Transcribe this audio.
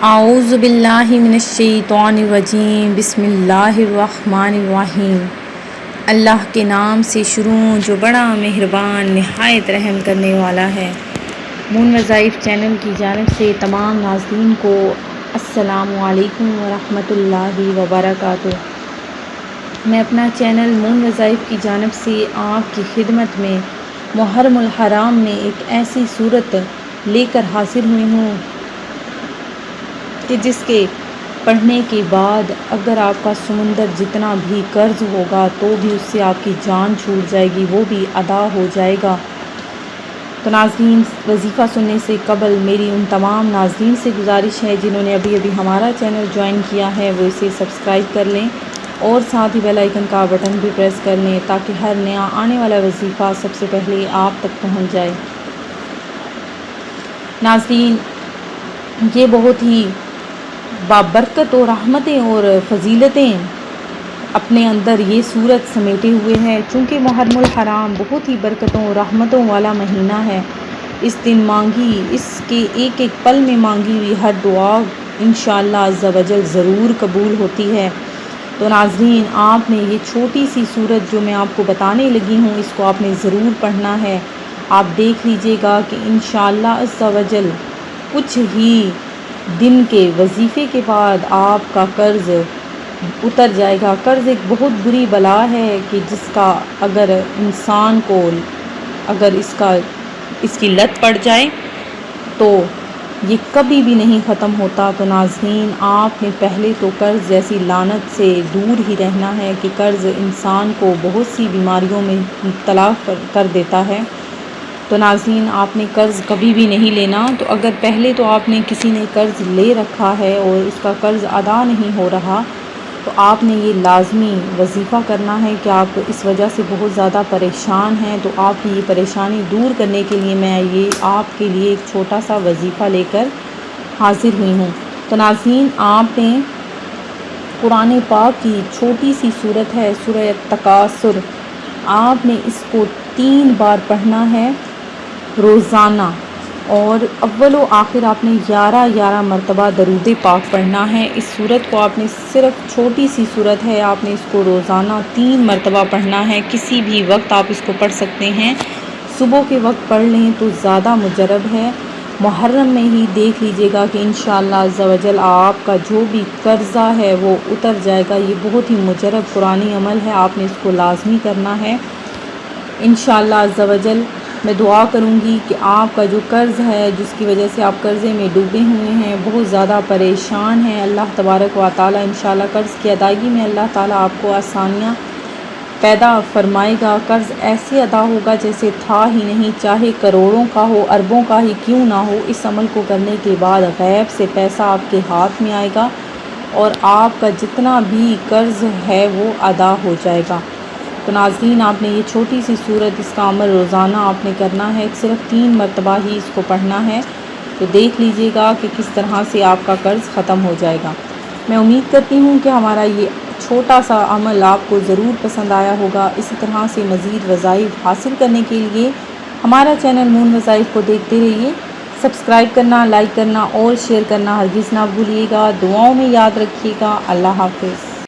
اعوذ باللہ من الشیطان الرجیم، بسم اللہ الرحمن الرحیم۔ اللہ کے نام سے شروع جو بڑا مہربان نہایت رحم کرنے والا ہے۔ مون وظائف چینل کی جانب سے تمام ناظرین کو السلام علیکم ورحمۃ اللہ وبرکاتہ۔ میں اپنا چینل مون وظائف کی جانب سے آپ کی خدمت میں محرم الحرام میں ایک ایسی صورت لے کر حاضر ہوئی ہوں کہ جس کے پڑھنے کے بعد اگر آپ کا سمندر جتنا بھی قرض ہوگا تو بھی اس سے آپ کی جان چھوٹ جائے گی، وہ بھی ادا ہو جائے گا۔ تو ناظرین، وظیفہ سننے سے قبل میری ان تمام ناظرین سے گزارش ہے جنہوں نے ابھی ہمارا چینل جوائن کیا ہے وہ اسے سبسکرائب کر لیں اور ساتھ ہی بیل آئیکن کا بٹن بھی پریس کر لیں تاکہ ہر نیا آنے والا وظیفہ سب سے پہلے آپ تک پہنچ جائے۔ ناظرین، یہ بہت ہی بابرکت اور رحمتیں اور فضیلتیں اپنے اندر یہ صورت سمیٹے ہوئے ہے۔ چونکہ محرم الحرام بہت ہی برکتوں اور رحمتوں والا مہینہ ہے، اس دن اس کے ایک ایک پل میں مانگی ہوئی ہر دعا انشاءاللہ عز و جل ضرور قبول ہوتی ہے۔ تو ناظرین، آپ نے یہ چھوٹی سی صورت جو میں آپ کو بتانے لگی ہوں اس کو آپ نے ضرور پڑھنا ہے۔ آپ دیکھ لیجئے گا کہ انشاءاللہ عز و جل کچھ ہی دن کے وظیفے کے بعد آپ کا قرض اتر جائے گا۔ قرض ایک بہت بری بلا ہے کہ جس کا اگر انسان کو اس کی لت پڑ جائے تو یہ کبھی بھی نہیں ختم ہوتا۔ تو ناظرین، آپ نے پہلے تو قرض جیسی لعنت سے دور ہی رہنا ہے کہ قرض انسان کو بہت سی بیماریوں میں مبتلا کر دیتا ہے۔ تو ناظرین، آپ نے قرض کبھی بھی نہیں لینا۔ تو اگر پہلے تو آپ نے کسی نے قرض لے رکھا ہے اور اس کا قرض ادا نہیں ہو رہا تو آپ نے یہ لازمی وظیفہ کرنا ہے کہ آپ اس وجہ سے بہت زیادہ پریشان ہیں۔ تو آپ کی یہ پریشانی دور کرنے کے لیے میں یہ آپ کے لیے ایک چھوٹا سا وظیفہ لے کر حاضر ہوئی ہوں۔ تو ناظرین، آپ نے قرآن پاک کی چھوٹی سی صورت ہے سورہ التکاثر، آپ نے اس کو 3 بار پڑھنا ہے روزانہ، اور اول و آخر آپ نے 11 مرتبہ درود پاک پڑھنا ہے۔ اس صورت کو آپ نے صرف چھوٹی سی صورت ہے، آپ نے اس کو روزانہ 3 مرتبہ پڑھنا ہے۔ کسی بھی وقت آپ اس کو پڑھ سکتے ہیں، صبح کے وقت پڑھ لیں تو زیادہ مجرب ہے۔ محرم میں ہی دیکھ لیجئے گا کہ انشاءاللہ عز و جل آپ کا جو بھی قرضہ ہے وہ اتر جائے گا۔ یہ بہت ہی مجرب قرآنی عمل ہے، آپ نے اس کو لازمی کرنا ہے انشاءاللہ عز و جل۔ میں دعا کروں گی کہ آپ کا جو قرض ہے جس کی وجہ سے آپ قرضے میں ڈوبے ہوئے ہیں، بہت زیادہ پریشان ہیں، اللہ تبارک و تعالی انشاءاللہ قرض کی ادائیگی میں اللہ تعالی آپ کو آسانیاں پیدا فرمائے گا۔ قرض ایسے ادا ہوگا جیسے تھا ہی نہیں، چاہے کروڑوں کا ہو، اربوں کا ہی کیوں نہ ہو۔ اس عمل کو کرنے کے بعد غیب سے پیسہ آپ کے ہاتھ میں آئے گا اور آپ کا جتنا بھی قرض ہے وہ ادا ہو جائے گا۔ تو ناظرین، آپ نے یہ چھوٹی سی صورت، اس کا عمل روزانہ آپ نے کرنا ہے، صرف 3 مرتبہ ہی اس کو پڑھنا ہے۔ تو دیکھ لیجئے گا کہ کس طرح سے آپ کا قرض ختم ہو جائے گا۔ میں امید کرتی ہوں کہ ہمارا یہ چھوٹا سا عمل آپ کو ضرور پسند آیا ہوگا۔ اسی طرح سے مزید وظائف حاصل کرنے کے لیے ہمارا چینل مون وظائف کو دیکھتے رہیے۔ سبسکرائب کرنا، لائک کرنا اور شیئر کرنا ہرگز نہ بھولیے گا۔ دعاؤں میں یاد رکھیے گا۔ اللہ حافظ۔